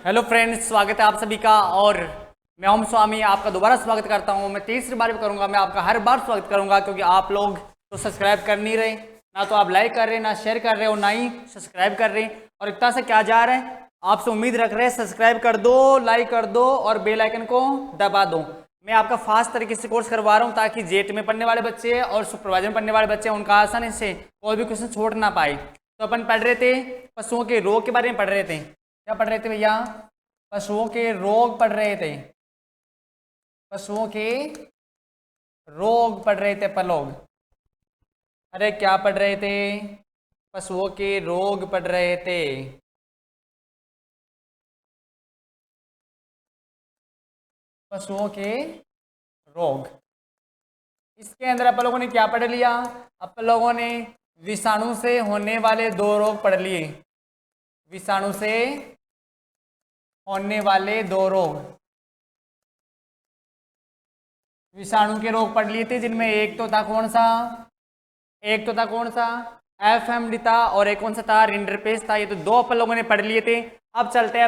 Hello friends, स्वागत है आप सभी का। और मैं ओम स्वामी आपका दोबारा स्वागत करता हूं। मैं तीसरी बार भी करूंगा, मैं आपका हर बार स्वागत करूंगा क्योंकि आप लोग तो सब्सक्राइब कर नहीं रहे, ना तो आप लाइक कर रहे, ना शेयर कर रहे हो, ना ही सब्सक्राइब कर रहे। और इतना से क्या जा रहा है, आपसे उम्मीद रख रहे हैं सब्सक्राइब कर दो, लाइक कर दो और बेल आइकन को दबा दो। मैं आपका फास्ट तरीके से कोर्स करवा रहा हूँ ताकि जेट में पढ़ने वाले बच्चे और सुपरवाइजर में पढ़ने वाले बच्चे उनका आसानी से कोई भी क्वेश्चन छोड़ ना पाए। तो अपन पढ़ रहे थे पशुओं के रोग के बारे में पढ़ रहे थे। क्या पढ़ रहे थे भैया? पशुओं के रोग पढ़ रहे थे। पशुओं के रोग पढ़ रहे थे अपन लोग। अरे क्या पढ़ रहे थे? पशुओं के रोग पढ़ रहे थे। पशुओं के रोग। इसके अंदर अपन लोगों ने क्या पढ़ लिया? अपन लोगों ने विषाणु से होने वाले दो रोग पढ़ लिए। विषाणु से होने वाले दो रोग, विषाणु के रोग पढ़ लिए थे, जिनमें एक तो था कौन सा? एक तो था कौन सा? एफएमडी था, और एक कौन सा था? रिंडरपेस्ट था। ये तो दो अपन लोगों ने पढ़ लिए थे। अब चलते हैं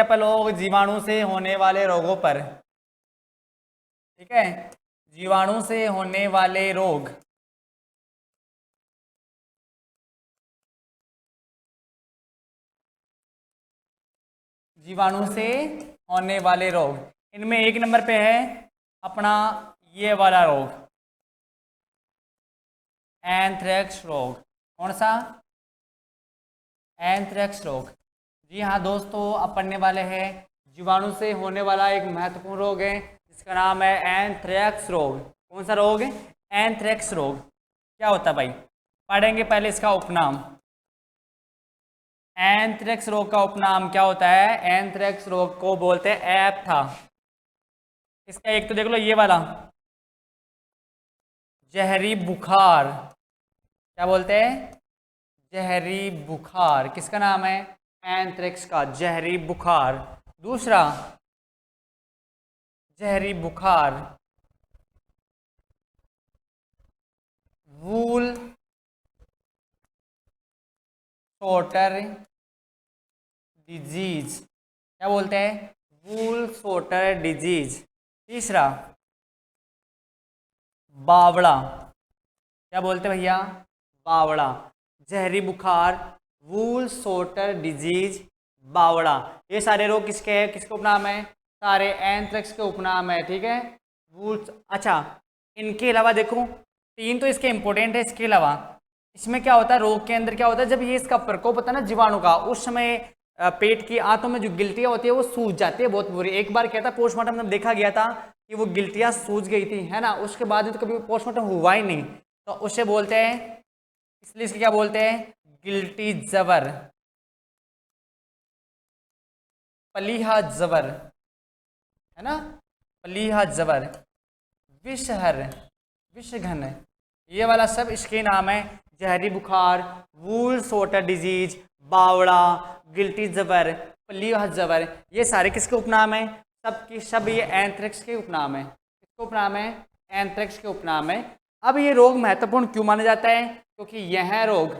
अपन लोग जीवाणु से होने वाले रोगों पर। ठीक है, जीवाणु से होने वाले रोग। जीवाणु से होने वाले रोग, इनमें एक नंबर पे है अपना ये वाला रोग, एंथ्रेक्स रोग। कौन सा? एंथ्रेक्स रोग। जी हाँ दोस्तों, अब पढ़ने वाले हैं जीवाणु से होने वाला एक महत्वपूर्ण रोग है जिसका नाम है एंथ्रेक्स रोग। कौन सा रोग? एंथ्रेक्स रोग। क्या होता है भाई? पढ़ेंगे पहले इसका उपनाम। एंथ्रेक्स रोग का उपनाम क्या होता है? एंथ्रेक्स रोग को बोलते हैं एप्था। इसका एक तो देख लो ये वाला, जहरी बुखार। क्या बोलते हैं? जहरी बुखार। किसका नाम है? एंथ्रेक्स का जहरी बुखार। दूसरा जहरी बुखार वूल शॉटर डिजीज। क्या बोलते हैं? वूल शॉटर डिजीज। तीसरा बावड़ा। क्या बोलते हैं भैया? बावड़ा। जहरी बुखार, वूल शॉटर डिजीज, बावड़ा। ये सारे रोग किसके हैं? किसके उपनाम है? सारे एंथ्रेक्स के उपनाम है। ठीक है, वूल। अच्छा, इनके अलावा देखो, तीन तो इसके इंपॉर्टेंट है। इसके अलावा इसमें क्या होता है, रोग के अंदर क्या होता है, जब ये इसका प्रकोप होता है ना जीवाणु का, उस समय पेट की आंतों में जो गिल्टियां होती है वो सूज जाती है बहुत बुरी। एक बार क्या था, पोस्टमार्टम में देखा गया था कि वो गिल्टियां सूज गई थी, है ना। उसके बाद तो कभी पोस्टमार्टम हुआ ही नहीं, तो उसे बोलते हैं, इसलिए इसके क्या बोलते हैं? गिल्टी जबर, पलीहा जबर, है ना, पलीहा जबर, विषहर, विषघन, ये वाला सब इसके नाम है। जहरी बुखार, वूल शॉटर डिजीज, बावड़ा, गिल्टी जबर, पलीहा जबर, ये सारे किसके उपनाम है? सबकी सब ये एंथ्रेक्स के उपनाम है। किसके उपनाम है? एंथ्रेक्स के उपनाम है। अब ये रोग महत्वपूर्ण क्यों माना जाता है? क्योंकि यह रोग,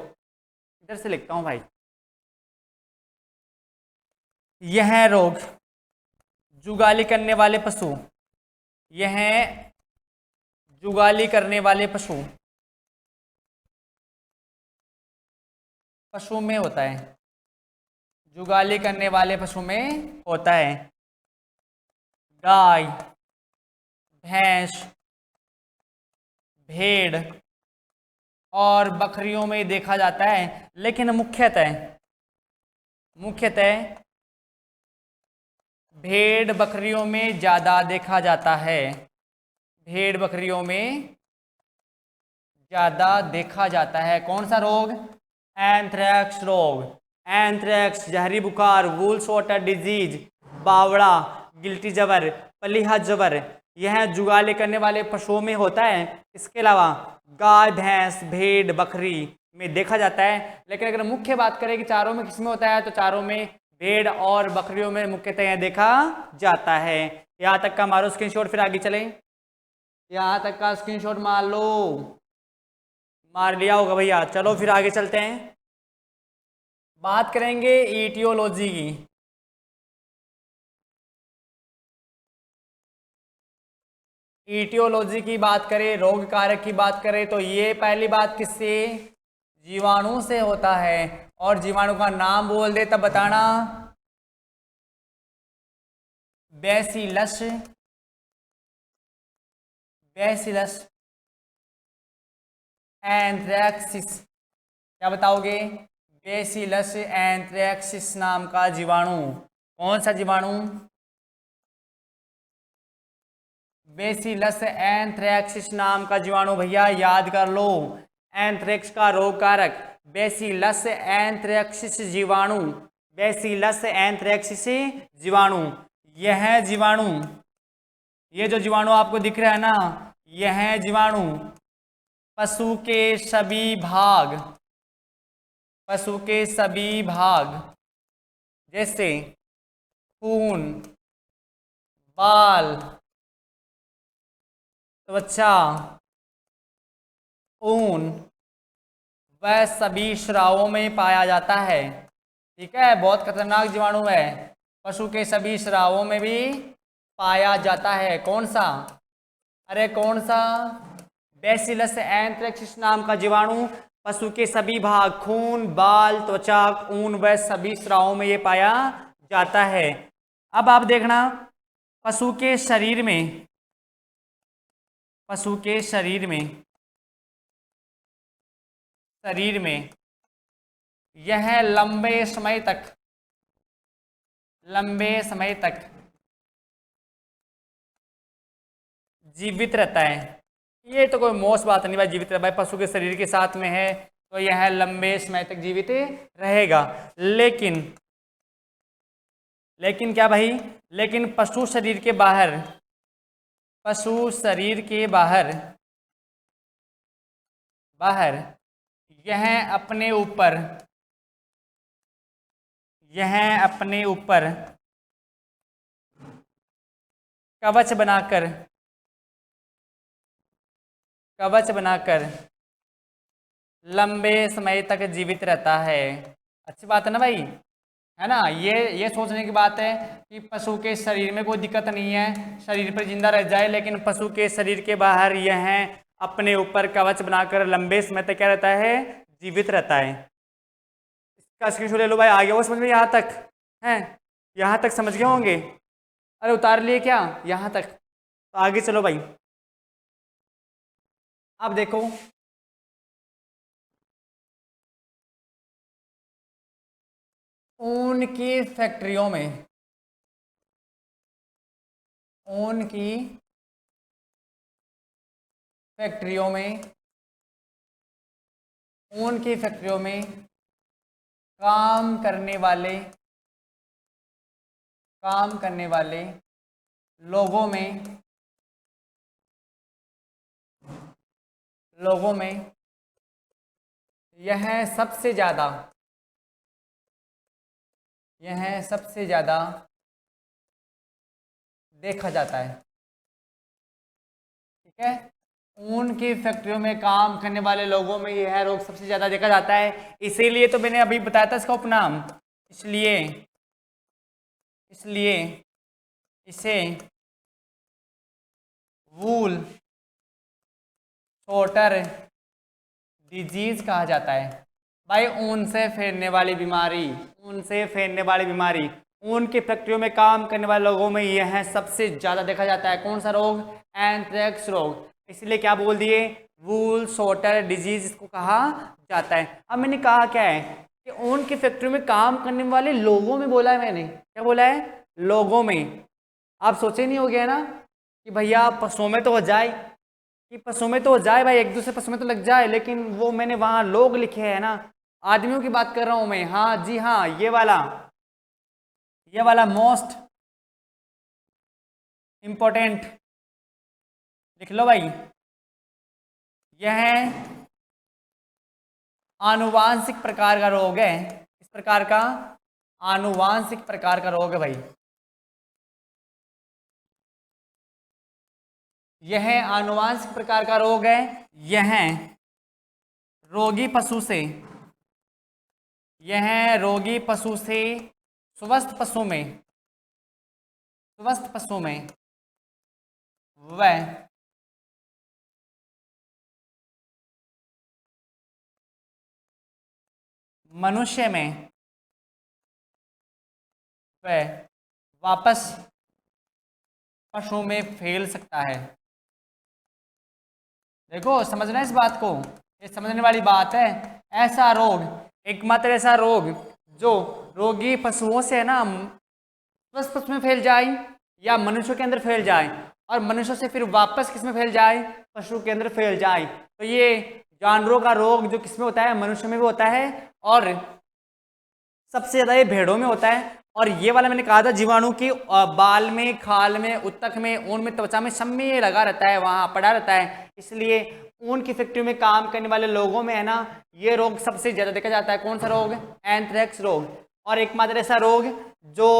इधर से लिखता हूं भाई, यह रोग जुगाली करने वाले पशु, यह जुगाली करने वाले पशु में होता है। जुगाली करने वाले पशु में होता है। गाय, भैंस, भेड़ और बकरियों में देखा जाता है, लेकिन मुख्यतः भेड़ बकरियों में ज़्यादा देखा जाता है। भेड़ बकरियों में ज़्यादा देखा जाता है। कौन सा रोग? एंथ्रेक्स रोग। एंथ्रेक्स, जहरी बुखार, वूल शॉटर डिजीज, बावड़ा, गिल्टी जबर, पलीहा जबर, यह जुगाली करने वाले पशुओं में होता है। इसके अलावा गाय, भैंस, भेड़, बकरी में देखा जाता है। लेकिन अगर मुख्य बात करें कि चारों में किसमें होता है, तो चारों में, भेड़ और बकरियों में मुख्यतः यह देखा जाता है। यहाँ तक का मारो स्क्रीनशॉट, फिर आगे चले। यहाँ तक का स्क्रीनशॉट मार लो। मार लिया होगा भैया, चलो फिर आगे चलते हैं। बात करेंगे ईटियोलॉजी की। ईटियोलॉजी की बात करें, रोग कारक की बात करें, तो ये पहली बात किससे, जीवाणु से होता है। और जीवाणु का नाम बोल दे तब बताना, बैसिलस, बैसिलस एंथ्रेक्सिस। क्या बताओगे, बैसिलस एंथ्रेक्सिस नाम का जीवाणु। कौन सा जीवाणु, बेसिलस एंथ्रेक्सिस नाम का जीवाणु। भैया याद कर लो, एंथ्रेक्स का रोग कारक बेसिलस एंथ्रेक्सिस जीवाणु, बेसिलस एंथ्रेक्सिस जीवाणु। यह जीवाणु, ये जो जीवाणु आपको दिख रहा है ना, यह जीवाणु पशु के सभी भाग, पशु के सभी भाग जैसे खून, बाल, त्वचा, ऊन, वह सभी स्रावों में पाया जाता है। ठीक है, बहुत खतरनाक जीवाणु है, पशु के सभी स्रावों में भी पाया जाता है। कौन सा, अरे कौन सा, बैसिलस एंथ्रेक्सिस नाम का जीवाणु पशु के सभी भाग, खून, बाल, त्वचा, ऊन, वह सभी स्रावों में ये पाया जाता है। अब आप देखना, पशु के शरीर में, पशु के शरीर में, शरीर में यह लंबे समय तक, लंबे समय तक जीवित रहता है। ये तो कोई मौस बात नहीं भाई, जीवित रहे भाई, पशु के शरीर के साथ में है तो यह लंबे समय तक जीवित रहेगा। लेकिन लेकिन क्या भाई, लेकिन पशु शरीर के बाहर, पशु शरीर के बाहर, बाहर यह अपने ऊपर, यह अपने ऊपर कवच बनाकर, कवच बनाकर लंबे समय तक जीवित रहता है। अच्छी बात है ना भाई, है ना। ये सोचने की बात है कि पशु के शरीर में कोई दिक्कत नहीं है, शरीर पर जिंदा रह जाए, लेकिन पशु के शरीर के बाहर यह अपने ऊपर कवच बनाकर लंबे समय तक क्या रहता है, जीवित रहता है। इसका स्क्रीनशॉट ले लो भाई, आगे वो समझ में, यहाँ तक है, यहाँ तक समझ गए होंगे। अरे उतार लिए क्या, यहाँ तक, तो आगे चलो भाई। अब देखो, ऊन की फैक्ट्रियों में, ऊन की फैक्ट्रियों में, ऊन की फैक्ट्रियों में काम करने वाले, काम करने वाले लोगों में, लोगों में यह सबसे ज़्यादा, यह सबसे ज़्यादा देखा जाता है। ठीक है, ऊन की फैक्ट्रियों में काम करने वाले लोगों में यह रोग सबसे ज़्यादा देखा जाता है। इसीलिए तो मैंने अभी बताया था इसका उपनाम, इसलिए इसलिए इसे वूल शॉर्टर डिजीज कहा जाता है। भाई ऊन से फैलने वाली बीमारी, ऊन से फैलने वाली बीमारी, ऊन की फैक्ट्रियों में काम करने वाले लोगों में यह सबसे ज़्यादा देखा जाता है। कौन सा रोग, एंथ्रेक्स रोग। इसलिए क्या बोल दिए, वूल शॉर्टर डिजीज इसको कहा जाता है। अब मैंने कहा क्या है कि ऊन की फैक्ट्रियों में काम करने वाले लोगों में बोला है, मैंने क्या बोला है, लोगों में। आप सोचे नहीं हो गया ना कि भैया पशुओं में तो हो जाए, कि पशुओं में तो हो जाए भाई, एक दूसरे पशु में तो लग जाए, लेकिन वो मैंने वहां लोग लिखे हैं ना, आदमियों की बात कर रहा हूं मैं। हाँ जी हाँ, ये वाला मोस्ट इंपॉर्टेंट लिख लो भाई। यह आनुवांशिक प्रकार का रोग है। किस प्रकार का, आनुवांशिक प्रकार का रोग है भाई। यह आनुवांशिक प्रकार का रोग है। यह रोगी पशु से, यह है रोगी पशु से स्वस्थ पशु में वह मनुष्य में वह वापस पशु में फैल सकता है। देखो समझना इस बात को, ये समझने वाली बात है। ऐसा रोग, एकमात्र ऐसा रोग जो रोगी पशुओं से है ना स्वस्थ पशु में फैल जाए या मनुष्य के अंदर फैल जाए और मनुष्य से फिर वापस किस में फैल जाए, पशु के अंदर फैल जाए। तो ये जानवरों का रोग जो किस में होता है, मनुष्य में भी होता है और सबसे ज्यादा ये भेड़ों में होता है। और ये वाला मैंने कहा था जीवाणु की बाल में, खाल में, उत्तक में, ऊन में, त्वचा में, सब में ये लगा रहता है, वहां पड़ा रहता है। इसलिए ऊन की फैक्ट्री में काम करने वाले लोगों में है ना ये रोग सबसे ज्यादा देखा जाता है। कौन सा रोग? एंथ्रेक्स रोग। और एकमात्र ऐसा रोग जो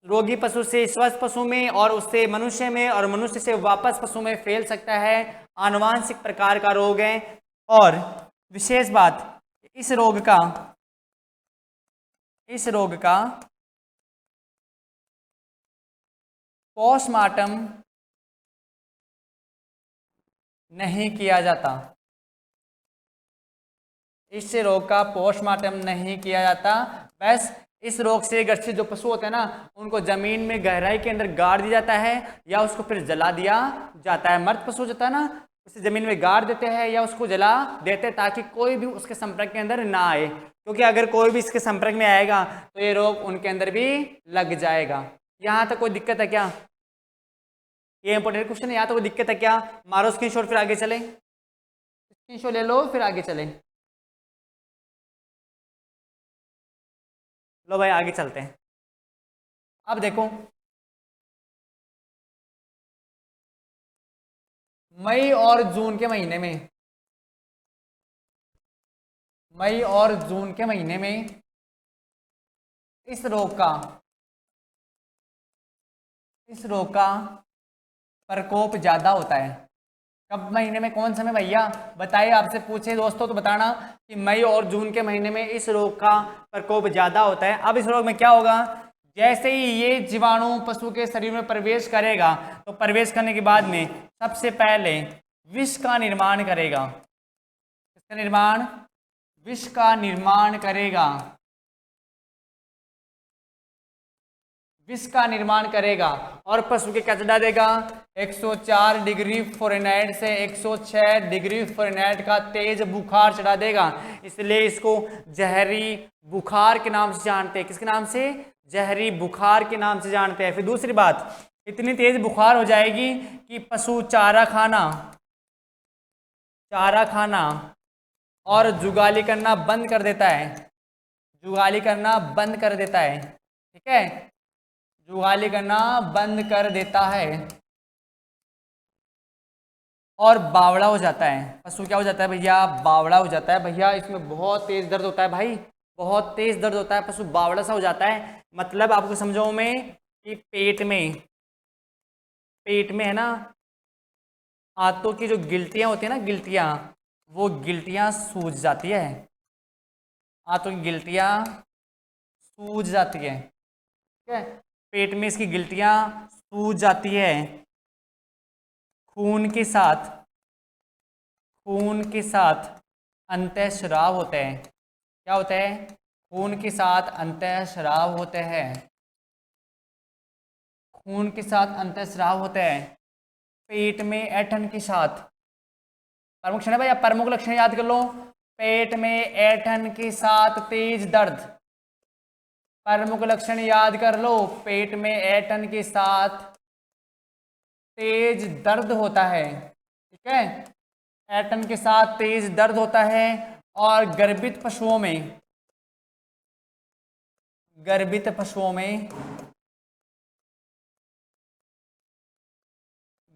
रोगी पशु से स्वस्थ पशु में और उससे मनुष्य में और मनुष्य से वापस पशु में फैल सकता है, आनुवांशिक प्रकार का रोग है। और विशेष बात, इस रोग का पोस्टमार्टम नहीं किया जाता। इस रोग का पोस्टमार्टम नहीं किया जाता। बस इस रोग से ग्रसित जो पशु होते हैं ना उनको जमीन में गहराई के अंदर गाड़ दिया जाता है या उसको फिर जला दिया जाता है। मृत पशु होता है ना उसे जमीन में गाड़ देते हैं या उसको जला देते हैं ताकि कोई भी उसके संपर्क के अंदर ना आए, क्योंकि अगर कोई भी इसके संपर्क में आएगा तो ये रोग उनके अंदर भी लग जाएगा। यहाँ तक कोई दिक्कत है क्या? ये इंपॉर्टेंट क्वेश्चन है। यहाँ तो कोई दिक्कत है क्या? मारो स्क्रीनशॉट, फिर आगे चले। स्क्रीनशॉट ले लो फिर आगे चले। लो भाई आगे चलते हैं। अब देखो मई और जून के महीने में, मई और जून के महीने में इस रोग का प्रकोप ज्यादा होता है। कब महीने में, कौन समय भैया बताइए? आपसे पूछे दोस्तों तो बताना कि मई और जून के महीने में इस रोग का प्रकोप ज्यादा होता है। अब इस रोग में क्या होगा, जैसे ही ये जीवाणु पशु के शरीर में प्रवेश करेगा तो प्रवेश करने के बाद में सबसे पहले विष का निर्माण करेगा। किसका निर्माण? विष का निर्माण करेगा। विष का निर्माण करेगा और पशु के क्या चढ़ा देगा? 104 डिग्री फ़ारेनहाइट से 106 डिग्री फ़ारेनहाइट का तेज बुखार चढ़ा देगा। इसलिए इसको जहरी बुखार के नाम से जानते हैं। किसके नाम से? जहरी बुखार के नाम से जानते हैं। फिर दूसरी बात, इतनी तेज बुखार हो जाएगी कि पशु चारा खाना और जुगाली करना बंद कर देता है। जुगाली करना बंद कर देता है। ठीक है, जुगाली करना बंद कर देता है और बावड़ा हो जाता है। पशु क्या हो जाता है भैया? बावड़ा हो जाता है। भैया इसमें बहुत तेज दर्द होता है भाई, बहुत तेज दर्द होता है। पशु बावड़ा सा हो जाता है। मतलब आपको समझाऊं मैं कि पेट में है ना आंतों की जो गिल्टियां होती है ना, वो गिल्टियां सूज जाती है। आंतों की गिल्टियां सूज जाती है। ठीक है, पेट में इसकी गिल्टियां सूज जाती है। खून के साथ अंतःस्राव होते हैं। क्या होता है? खून के साथ अंतःस्राव होते हैं। खून के साथ अंतःस्राव होते हैं। पेट में ऐंठन के साथ, प्रमुख लक्षण है भाई, प्रमुख लक्षण याद कर लो। पेट में ऐंठन के साथ तेज दर्द, प्रमुख लक्षण याद कर लो। पेट में ऐंठन के साथ तेज दर्द होता है। ठीक है, ऐंठन के साथ तेज दर्द होता है। और गर्भित पशुओं में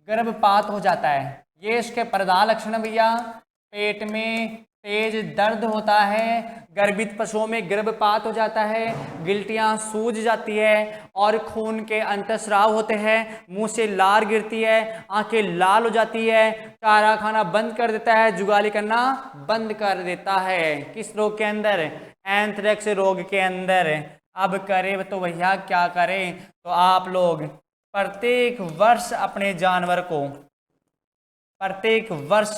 गर्भपात हो जाता है। ये इसके प्रधान लक्षण है भैया। पेट में तेज दर्द होता है, गर्भित पशुओं में गर्भपात हो जाता है, गिल्टियां सूज जाती है और खून के अंतस्राव होते हैं, मुंह से लार गिरती है, आंखें लाल हो जाती है, चारा खाना बंद कर देता है, जुगाली करना बंद कर देता है। किस रोग के अंदर? एंथ्रेक्स रोग के अंदर। अब करें तो भैया क्या करें? तो आप लोग प्रत्येक वर्ष अपने जानवर को, प्रत्येक वर्ष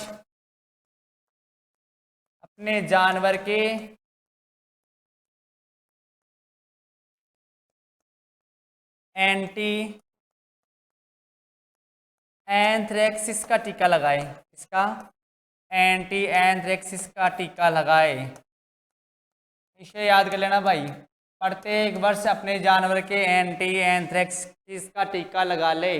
अपने जानवर के एंटी एंथ्रेक्सिस का टीका लगाए। इसका एंटी एंथ्रेक्सिस का टीका लगाए। इसे याद कर लेना भाई, प्रत्येक वर्ष अपने जानवर के एंटी एंथ्रेक्सिस का टीका लगा ले।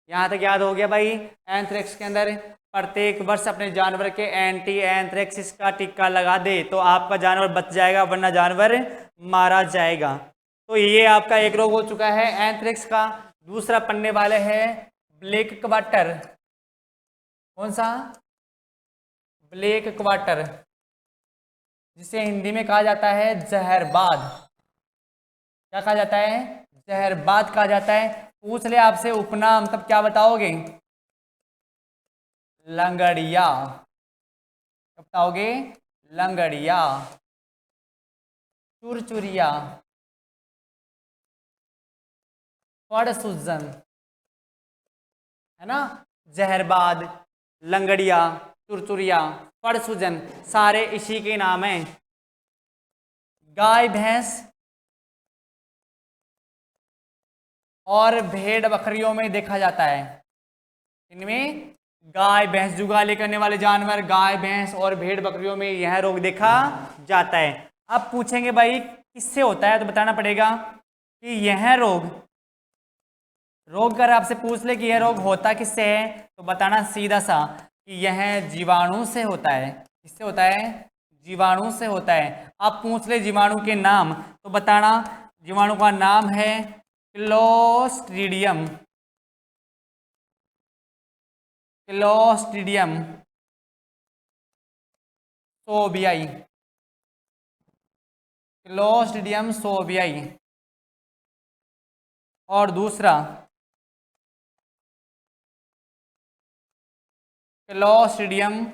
यहाँ तक याद हो गया भाई? एंथ्रेक्स के अंदर प्रत्येक वर्ष अपने जानवर के एंटी एंथ्रेक्सिस का टीका लगा दे तो आपका जानवर बच जाएगा, वरना जानवर मारा जाएगा। तो ये आपका एक रोग हो चुका है एंथ्रेक्स का। दूसरा पन्ने वाले है ब्लैक क्वार्टर। कौन सा? ब्लैक क्वार्टर, जिसे हिंदी में कहा जाता है जहरबाद। क्या कहा जाता है? जहरबाद कहा जाता है। पूछ ले आपसे उपनाम, तब क्या बताओगे? लंगड़िया। क्या बताओगे? लंगड़िया, चुरचुरिया, फड़ सूजन, है ना? जहरबाद, लंगड़िया, चुरचुरिया, फड़ सूजन, सारे इसी के नाम हैं। गाय भैंस और भेड़ बकरियों में देखा जाता है। इनमें गाय भैंस, जुगाली करने वाले जानवर गाय भैंस और भेड़ बकरियों में यह रोग देखा जाता है। अब पूछेंगे भाई किससे होता है, तो बताना पड़ेगा कि यह रोग अगर आपसे पूछ ले कि यह रोग होता किससे है, तो बताना सीधा सा कि यह जीवाणु से होता है। किससे होता है? जीवाणु से होता है। अब पूछ ले जीवाणु के नाम, तो बताना जीवाणु का नाम है क्लोस्ट्रीडियम। क्लोस्ट्रीडियम सोबियाई, क्लोस्ट्रीडियम सोबियाई। और दूसरा क्लोस्ट्रीडियम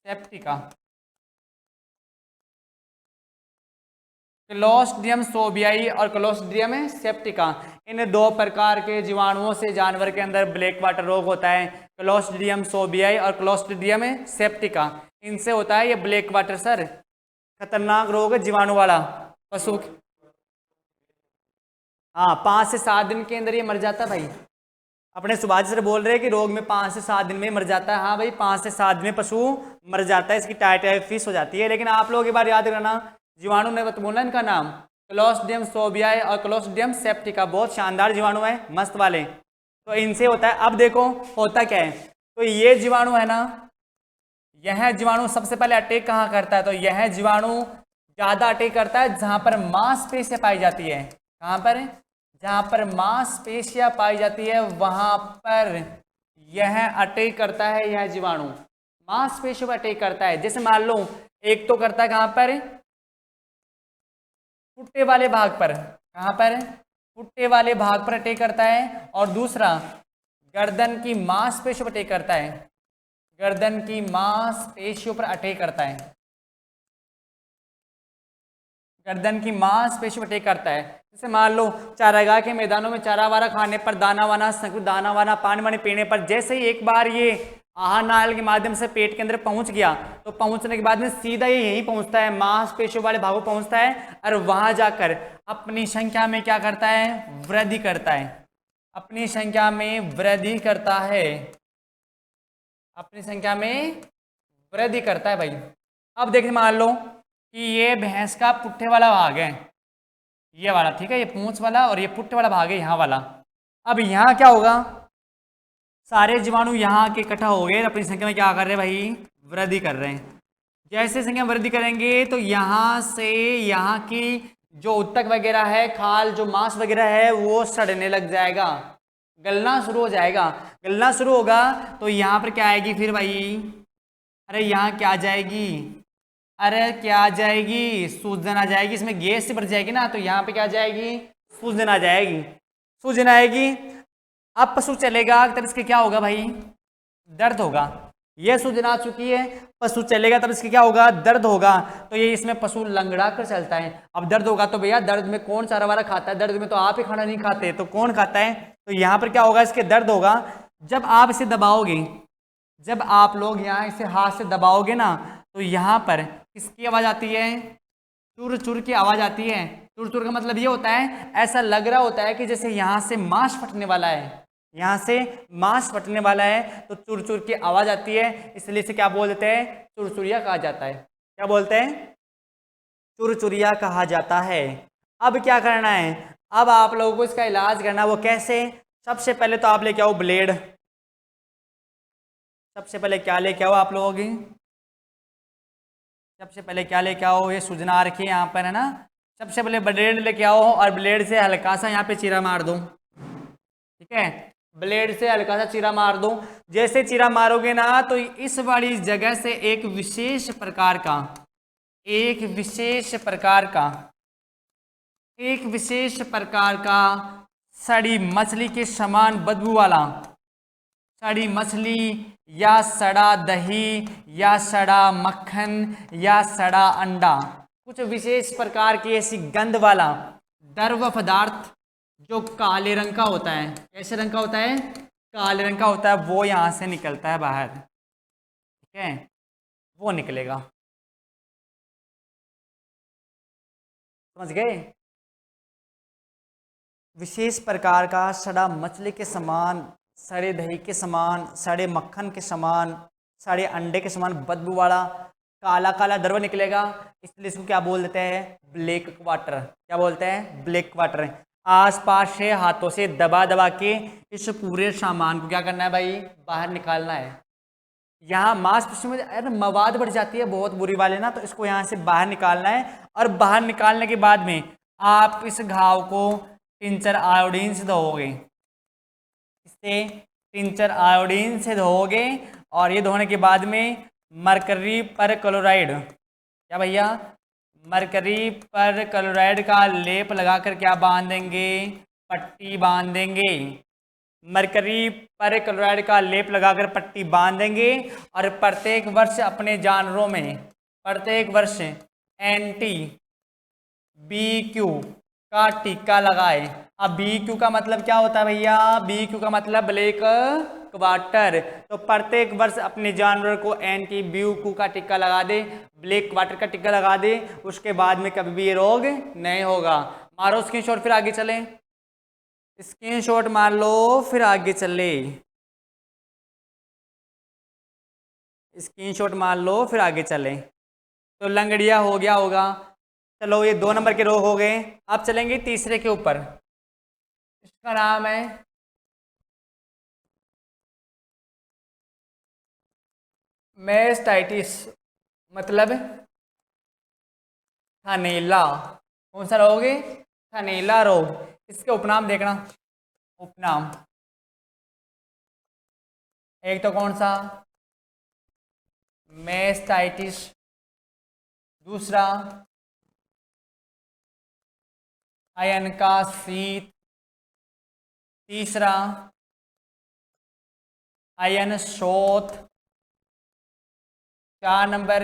सेप्टिका। क्लोस्ट्रीडियम सोबियाई और क्लोस्ट्रीडियम सेप्टिका, इन दो प्रकार के जीवाणुओं से जानवर के अंदर ब्लैक वाटर रोग होता है। क्लोस्ट्रीडियम सोबियाई और क्लोस्ट्रीडियम सेप्टिका, इनसे होता है ये ब्लैक वाटर। सर खतरनाक रोग है जीवाणु वाला पशु। हाँ, 5 से 7 दिन के अंदर ये मर जाता है भाई। अपने सुभाष सर बोल रहे हैं कि रोग में 5 से 7 दिन में मर जाता है। हाँ भाई, 5 से 7 दिन में पशु मर जाता है, इसकी टाइफाइड हो जाती है। लेकिन आप लोग एक बार याद करना, जीवाणु ने बोला इनका नाम क्लोस्ट्रीडियम सोबियाई और क्लोस्ट्रीडियम सेप्टिका, बहुत शानदार जीवाणु है, मस्त वाले। तो इनसे होता है। अब देखो होता क्या है, तो ये जीवाणु है ना, यह जीवाणु सबसे पहले अटैक कहाँ करता है? तो यह जीवाणु ज़्यादा अटैक करता है जहाँ पर मांसपेशियाँ पाई जाती है। कहाँ पर? जहाँ पर मांसपेशियाँ पाई जाती है वहाँ पर यह अटैक करता है। यह जीवाणु मांसपेशियों पर अटैक करता है। जैसे मान लो एक तो करता है कहाँ पर? पुट्टे वाले भाग पर। कहाँ पर? पुट्टे वाले भाग पर अटैक करता है। और दूसरा गर्दन की मांसपेशियों पर अटैक करता है। गर्दन की मांसपेशियों पर अटैक करता है। गर्दन की मांसपेशियों पर अटैक करता है। जैसे मान लो चारागाह के मैदानों में चारा वारा खाने पर, दाना वाना पानी वानी पीने पर, जैसे ही एक बार ये आहार नाल के माध्यम से पेट के अंदर पहुंच गया, तो पहुंचने के बाद में सीधा ये यही पहुंचता है, मांसपेशियों वाले भागों पहुंचता है और वहां जाकर अपनी संख्या में क्या करता है? वृद्धि करता है। अपनी संख्या में वृद्धि करता है। अपनी संख्या में वृद्धि करता है भाई। अब देखिए मान लो कि ये भैंस का पुट्ठे वाला भाग है, ये वाला, ठीक है, ये पूंछ वाला, और ये पुट्ठे वाला भाग है यहाँ वाला। अब यहाँ क्या होगा? सारे जीवाणु यहाँ के इकट्ठा हो गए, अपनी संख्या में क्या कर रहे हैं भाई? वृद्धि कर रहे हैं। जैसे संख्या वृद्धि करेंगे तो यहाँ से यहाँ की जो उत्तक वगैरह है, खाल, जो मांस वगैरह है, वो सड़ने लग जाएगा, गलना शुरू हो जाएगा। गलना शुरू होगा तो यहाँ पर क्या आएगी फिर भाई? अरे यहाँ क्या आ जाएगी, अरे क्या आ जाएगी, सूजन आ जाएगी, इसमें गैस से भर जाएगी ना, तो यहाँ पे क्या आ जाएगी, सूजन आ जाएगी, सूजन आएगी। अब पशु चलेगा तब इसके क्या होगा भाई, दर्द होगा। ये सूजन आ चुकी है, पशु चलेगा तब इसके क्या होगा, दर्द होगा। तो ये इसमें पशु लंगड़ा कर चलता है। अब दर्द होगा तो भैया दर्द में कौन चारा वारा खाता है, दर्द में तो आप ही खाना नहीं खाते, तो कौन खाता है, तो यहाँ पर क्या होगा, इसके दर्द होगा। जब आप इसे दबाओगे, जब आप लोग यहाँ इसे हाथ से दबाओगे ना, तो यहाँ पर किसकी आवाज आती है, चुर चुर की आवाज आती है। चुर चुर का मतलब ये होता है, ऐसा लग रहा होता है कि जैसे यहाँ से मांस फटने वाला है, यहाँ से मांस फटने वाला है, तो चुर चुर की आवाज आती है, इसलिए इसे क्या बोलते हैं, चुरचुरिया कहा जाता है। क्या बोलते हैं, चुरचुरिया कहा जाता है। अब क्या करना है, अब आप लोगों को इसका इलाज करना, वो कैसे, सबसे पहले तो आप लेके आओ ब्लेड। सबसे पहले क्या लेके आओ आप लोग, सबसे पहले क्या लेके आओ, ये सूजना आ रखी है यहाँ पर है ना, सबसे पहले ब्लेड लेके आओ और ब्लेड से हल्का सा यहाँ पे चीरा मार दो। ठीक है, ब्लेड से हल्का सा चीरा मार दो। जैसे चीरा मारोगे ना, तो इस वाली जगह से एक विशेष प्रकार का, एक विशेष प्रकार का, एक विशेष प्रकार का सड़ी मछली के समान बदबू वाला, सड़ी मछली या सड़ा दही या सड़ा मक्खन या सड़ा अंडा, कुछ विशेष प्रकार की ऐसी गंध वाला द्रव पदार्थ जो काले रंग का होता है, कैसे रंग का होता है, काले रंग का होता है, वो यहाँ से निकलता है बाहर। ठीक है, वो निकलेगा, समझ गए। विशेष प्रकार का सड़ा मछली के समान, सड़े दही के समान, सड़े मक्खन के समान, सड़े अंडे के समान बदबू वाला काला काला द्रव निकलेगा, इसलिए इसको क्या बोल देते हैं, ब्लैक वाटर। क्या बोलते हैं, ब्लैक वाटर। आसपास से हाथों से दबा दबा के इस पूरे सामान को क्या करना है भाई, बाहर निकालना है। यहाँ मांसपेशियों में अरे मवाद बढ़ जाती है बहुत बुरी वाले ना, तो इसको यहाँ से बाहर निकालना है, और बाहर निकालने के बाद में आप इस घाव को टिंचर आयोडीन से धोओगे, इससे टिंचर आयोडीन से धोओगे, और ये धोने के बाद में मरकरी पर क्लोराइड, क्या भैया, मरकरी पर क्लोराइड का लेप लगाकर क्या बांधेंगे, पट्टी बांधेंगे। मरकरी पर क्लोराइड का लेप लगाकर पट्टी बांधेंगे, और प्रत्येक वर्ष अपने जानवरों में, प्रत्येक वर्ष एंटी BQ का टीका लगाए। अब BQ का मतलब क्या होता है भैया, BQ का मतलब ब्लैक क्वार्टर। तो प्रत्येक वर्ष अपने जानवर को एंटी BQ का टीका लगा दे, ब्लैक क्वार्टर का टीका लगा दे, उसके बाद में कभी भी ये रोग नहीं होगा। मारो स्क्रीनशॉट, फिर आगे चले, स्क्रीनशॉट मार लो फिर आगे चले, स्क्रीनशॉट मार लो फिर आगे चले। तो लंगड़िया हो गया होगा, चलो ये 2 नंबर के रोग हो गए। अब चलेंगे तीसरे के ऊपर, इसका नाम है मेस्टाइटिस, मतलब थनैला। कौन सा रोग है, थनैला रोग। इसके उपनाम देखना, उपनाम एक तो कौन सा, मेस्टाइटिस, दूसरा आयन का शीत, तीसरा आयन शोथ, 4 नंबर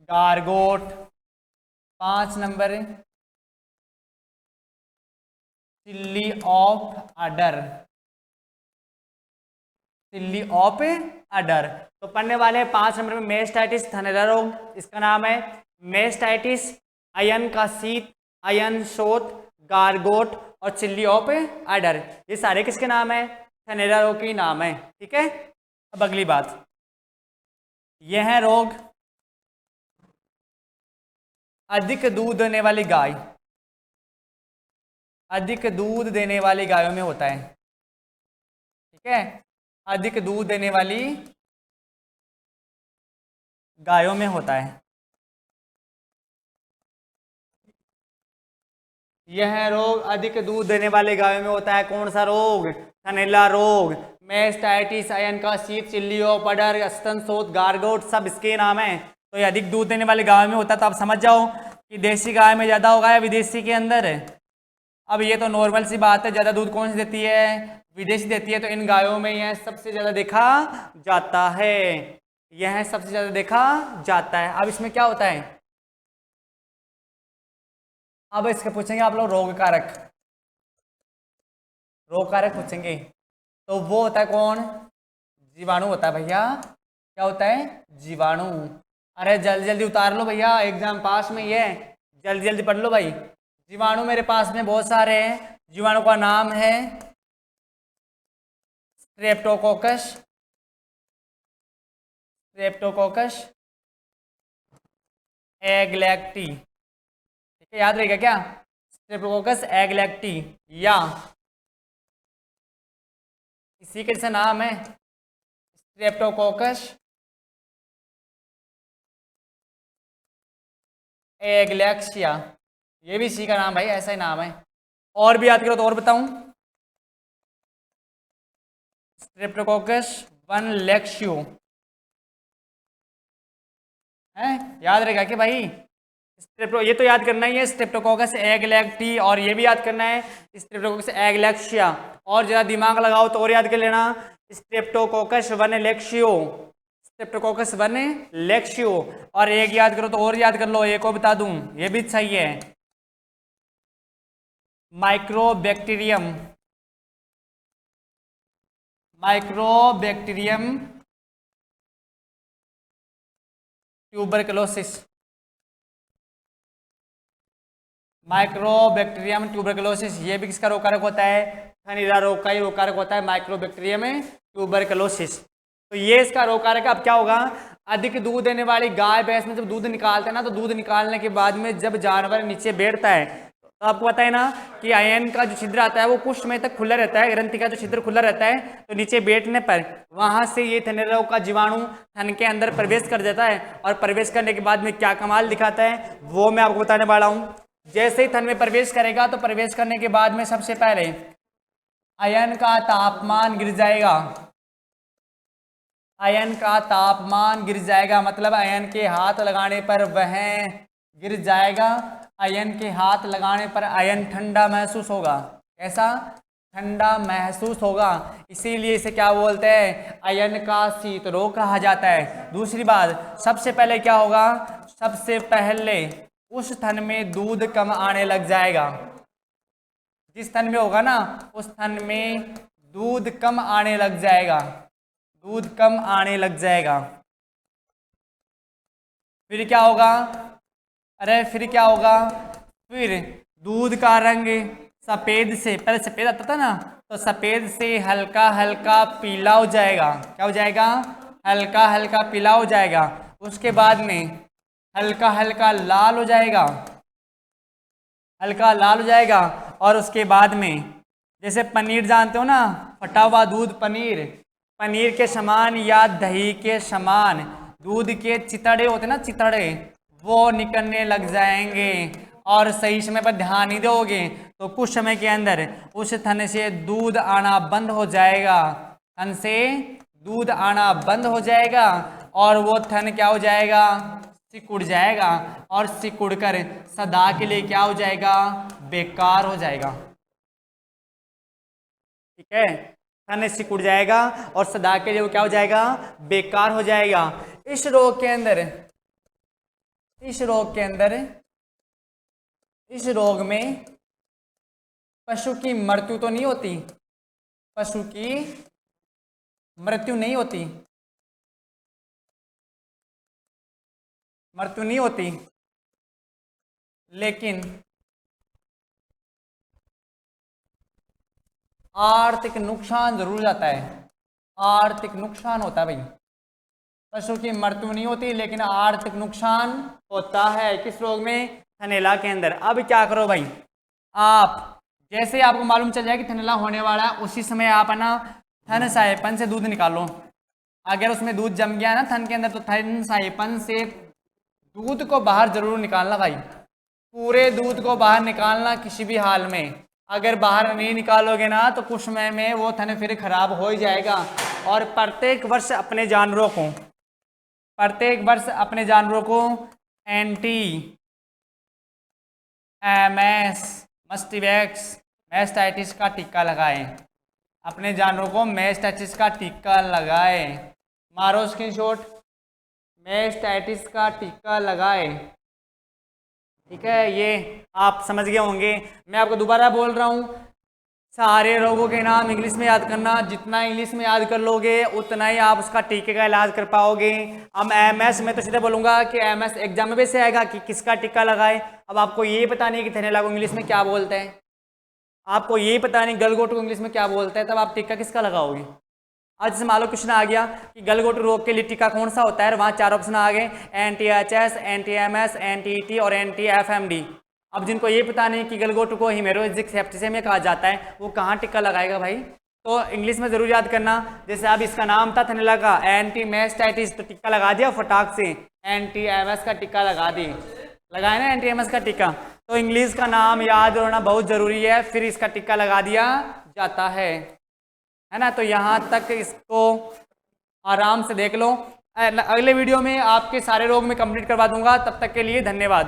गारगोट, 5 नंबर सिल्ली ऑफ अडर, सिल्ली ऑफ अडर। तो पढ़ने वाले 5 नंबर में मेस्टाइटिस थनैला रोग, इसका नाम है मेस्टाइटिस, आयन का शीत, आयन शोथ, गारगोट और चिल्ली ऑफ अडर। ये सारे किसके नाम है, थनैला रोग के नाम है। ठीक है, अब अगली बात, यह है रोग अधिक दूध देने वाली गाय, अधिक दूध देने वाली गायों में होता है। ठीक है, अधिक दूध देने वाली गायों में होता है। यह रोग अधिक दूध देने वाले गायों में होता है। कौन सा रोग? थनैला रोग, मैस्टाइटिस, आयन का शीत, चिल्लियोपडर, स्तन शोथ, गार्गोट, सब इसके नाम है। तो ये अधिक दूध देने वाले गायों में होता है। तो आप समझ जाओ कि देसी गाय में ज़्यादा होगा या विदेशी के अंदर। अब ये तो नॉर्मल सी बात है, ज़्यादा दूध कौन सी देती है? विदेशी देती है। तो इन गायों में यह सबसे ज़्यादा देखा जाता है, यह सबसे ज़्यादा देखा जाता है। अब इसमें क्या होता है? अब इसके पूछेंगे आप लोग रोग कारक, रोग कारक पूछेंगे। तो वो होता है कौन? जीवाणु होता है भैया। क्या होता है? जीवाणु। अरे जल्दी जल्दी उतार लो भैया, एग्जाम पास में ये, जल्दी जल्दी पढ़ लो भाई। जीवाणु मेरे पास में बहुत सारे हैं। जीवाणु का नाम है स्ट्रेप्टोकोकस, स्ट्रेप्टोकोकस एग्लैक्टी। ठीक है, याद रहेगा क्या? स्ट्रेप्टोकोकस एग्लैक्टी, या इसी के जैसा नाम है स्ट्रेप्टोकोकस एग्लैक्सिया। ये भी इसी का नाम भाई, ऐसा ही नाम है। और भी याद करो तो और बताऊं, स्ट्रेप्टोकोकस वन लेक्सियो है, याद रहेगा कि भाई? ये तो याद करना ही है, स्ट्रेप्टोकोकस एग्लैक्टी, और ये भी याद करना है स्ट्रेप्टोकोकस एग्लैक्सिया। और जरा दिमाग लगाओ तो और याद कर लेना, स्ट्रेप्टोकोकस वन लेक्सियो, स्ट्रेप्टोकोकस वन लेक्सियो। और एक याद करो तो और याद कर लो, एक और बता दूं, ये भी सही है, mycobacterium, mycobacterium tuberculosis, mycobacterium tuberculosis. ये भी किसका रोग कारक होता है? थनैला रोग का ही रोग कारक होता है, माइक्रोबैक्टीरियम ट्यूबरकुलोसिस। तो ये इसका रोग कारक। अब क्या होगा? अधिक दूध देने वाली गाय भैंस में जब दूध निकालते हैं ना, तो दूध निकालने के बाद में जब जानवर नीचे बैठता है, तो आपको पता है ना कि आयन का जो छिद्र आता है वो कुछ समय तक खुला रहता है, ग्रंथि का जो छिद्र खुला रहता है। तो नीचे बैठने पर वहां से ये थनैला रोग का जीवाणु थन के अंदर प्रवेश कर जाता है, और प्रवेश करने के बाद में क्या कमाल दिखाता है वो मैं आपको बताने वाला हूँ। जैसे ही थन में प्रवेश करेगा, तो प्रवेश करने के बाद में सबसे पहले आयन का तापमान गिर जाएगा, आयन का तापमान गिर जाएगा, मतलब आयन के हाथ लगाने पर वह गिर जाएगा। आयन के हाथ लगाने पर आयन ठंडा महसूस होगा। कैसा? ठंडा महसूस होगा। इसीलिए इसे क्या बोलते हैं? आयन का शीत रोग कहा जाता है। दूसरी बात, सबसे पहले क्या होगा? सबसे पहले उस थन में दूध कम आने लग जाएगा। जिस थन में होगा ना, उस थन में दूध कम आने लग जाएगा, दूध कम आने लग जाएगा। फिर क्या होगा? अरे फिर क्या होगा? फिर दूध का रंग सफ़ेद से, पहले सफ़ेद आता था ना, तो सफ़ेद से हल्का हल्का पीला हो जाएगा। क्या हो जाएगा? हल्का हल्का पीला हो जाएगा। उसके बाद में हल्का हल्का लाल हो जाएगा, हल्का लाल हो जाएगा। और उसके बाद में जैसे पनीर जानते हो ना, फटा हुआ दूध पनीर, पनीर के समान या दही के समान दूध के चितड़े होते ना, चितड़े, वो निकलने लग जाएंगे। और सही समय पर ध्यान नहीं दोगे तो कुछ समय के अंदर उस थन से दूध आना बंद हो जाएगा, थन से दूध आना बंद हो जाएगा। और वो थन क्या हो जाएगा? सिकुड़ जाएगा, और सिकुड़ कर सदा के लिए क्या हो जाएगा? बेकार हो जाएगा। ठीक है, थन सिकुड़ जाएगा और सदा के लिए वो क्या हो जाएगा? बेकार हो जाएगा। इस रोग के अंदर, इस रोग के अंदर, इस रोग में पशु की मृत्यु तो नहीं होती, पशु की मृत्यु नहीं होती, मृत्यु नहीं होती, लेकिन आर्थिक नुकसान जरूर जाता है। आर्थिक नुकसान होता है भाई। पशु की मृत्यु नहीं होती, लेकिन आर्थिक नुकसान होता है। किस रोग में? थनैला के अंदर। अब क्या करो भाई, आप जैसे ही आपको मालूम चल जाए कि थनैला होने वाला है, उसी समय आप है ना थन साइपन से दूध निकालो। अगर उसमें दूध जम गया ना थन के अंदर, तो थन साइपन से दूध को बाहर जरूर निकालना भाई। पूरे दूध को बाहर निकालना किसी भी हाल में। अगर बाहर नहीं निकालोगे ना तो कुछ समय में वो थन फिर खराब हो ही जाएगा। और प्रत्येक वर्ष अपने जानवरों को एंटी एमएस मस्टिवैक्स मैस्टाइटिस का टीका लगाएं। अपने जानवरों को मैस्टाइटिस का टीका लगाएं। मारो स्क्रीनशॉट, मैस्टाइटिस का टीका लगाएं। ठीक है, ये आप समझ गए होंगे। मैं आपको दोबारा बोल रहा हूँ, सारे रोगों के नाम इंग्लिश में याद करना। जितना इंग्लिश में याद कर लोगे उतना ही आप उसका टीके का इलाज कर पाओगे। हम एमएस में तो सीधे बोलूँगा कि एमएस एग्जाम में से आएगा कि किसका टीका लगाए। अब आपको ये पता नहीं कि थैलेला को इंग्लिश में क्या बोलते हैं, आपको ये पता नहीं गलगोट को इंग्लिश में क्या बोलते हैं, तब आप टीका किसका लगाओगे। आज जैसे मान लो क्वेश्चन आ गया कि गलगोट रोग के लिए टीका कौन सा होता है, वहाँ 4 ऑप्शन आ गए, एंटी-एचएस, एंटी-एमएस, एंटी-टी और एंटी-एफएमडी। अब जिनको ये पता नहीं कि गलगोट को हीमोरेजिक सेप्टिसेमिया कहा जाता है, वो कहाँ टिक्का लगाएगा भाई। तो इंग्लिश में जरूर याद करना। जैसे अब इसका नाम था थैलेला का एंटी मैस्टाइटिस, तो टिक्का लगा दिया फटाक से, एंटी एमएस का टिक्का लगा दी, लगाया ना एंटी एमएस का टिक्का। तो इंग्लिश का नाम याद होना बहुत जरूरी है, फिर इसका टिक्का लगा दिया जाता है ना। तो यहाँ तक इसको आराम से देख लो। अगले वीडियो में आपके सारे रोग में कंप्लीट करवा दूंगा। तब तक के लिए धन्यवाद।